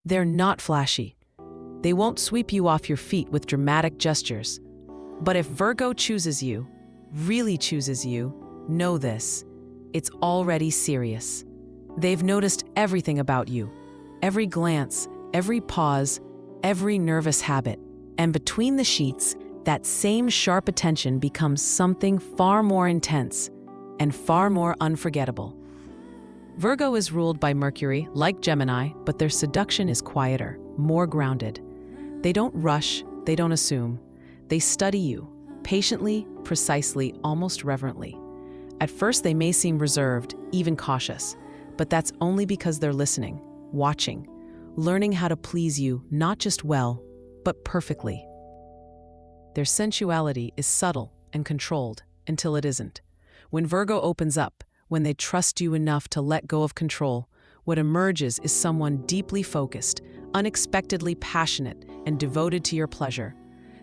They're not flashy. They won't sweep you off your feet with dramatic gestures. But if Virgo chooses you, really chooses you, know this: it's already serious. They've noticed everything about you, every glance, every pause, every nervous habit. And between the sheets, that same sharp attention becomes something far more intense and far more unforgettable. Virgo is ruled by Mercury, like Gemini, but their seduction is quieter, more grounded. They don't rush, they don't assume. They study you, patiently, precisely, almost reverently. At first, they may seem reserved, even cautious, but that's only because they're listening, watching, learning how to please you not just well, but perfectly. Their sensuality is subtle and controlled until it isn't. When Virgo opens up, when they trust you enough to let go of control, what emerges is someone deeply focused, unexpectedly passionate, and devoted to your pleasure.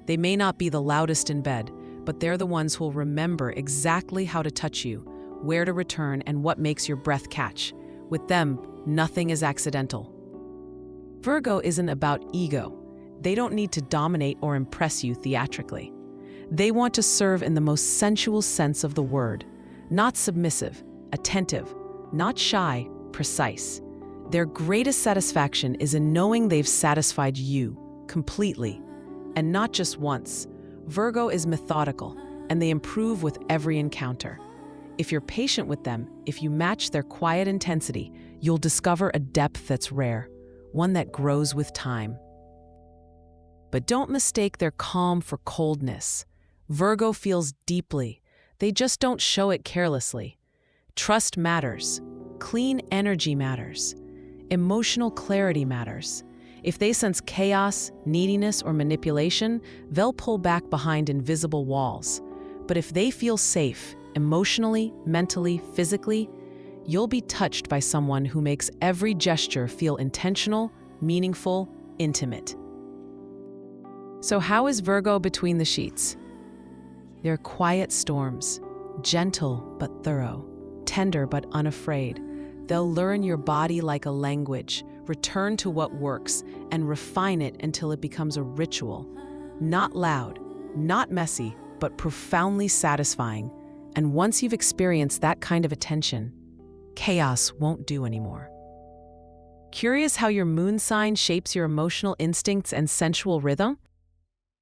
They may not be the loudest in bed, but they're the ones who'll remember exactly how to touch you, where to return, and what makes your breath catch. With them, nothing is accidental. Virgo isn't about ego. They don't need to dominate or impress you theatrically. They want to serve in the most sensual sense of the word, not submissive, attentive, not shy, precise. Their greatest satisfaction is in knowing they've satisfied you completely, and not just once. Virgo is methodical, and they improve with every encounter. If you're patient with them, if you match their quiet intensity, you'll discover a depth that's rare, one that grows with time. But don't mistake their calm for coldness. Virgo feels deeply. They just don't show it carelessly. Trust matters. Clean energy matters. Emotional clarity matters. If they sense chaos, neediness, or manipulation, they'll pull back behind invisible walls. But if they feel safe, emotionally, mentally, physically, you'll be touched by someone who makes every gesture feel intentional, meaningful, intimate. So how is Virgo between the sheets? They're quiet storms, gentle but thorough, tender but unafraid. They'll learn your body like a language, return to what works, and refine it until it becomes a ritual. Not loud, not messy, but profoundly satisfying. And once you've experienced that kind of attention, chaos won't do anymore. Curious how your moon sign shapes your emotional instincts and sensual rhythm?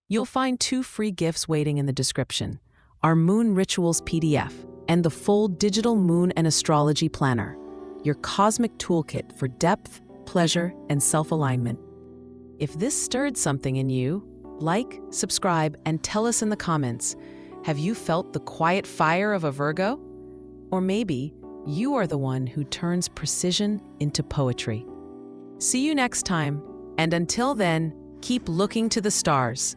You'll find 2 free gifts waiting in the description: our Moon Rituals PDF and the full digital Moon and Astrology Planner, your cosmic toolkit for depth, pleasure, and self-alignment. If this stirred something in you, like, subscribe, and tell us in the comments, have you felt the quiet fire of a Virgo? Or maybe you are the one who turns precision into poetry. See you next time, and until then, keep looking to the stars.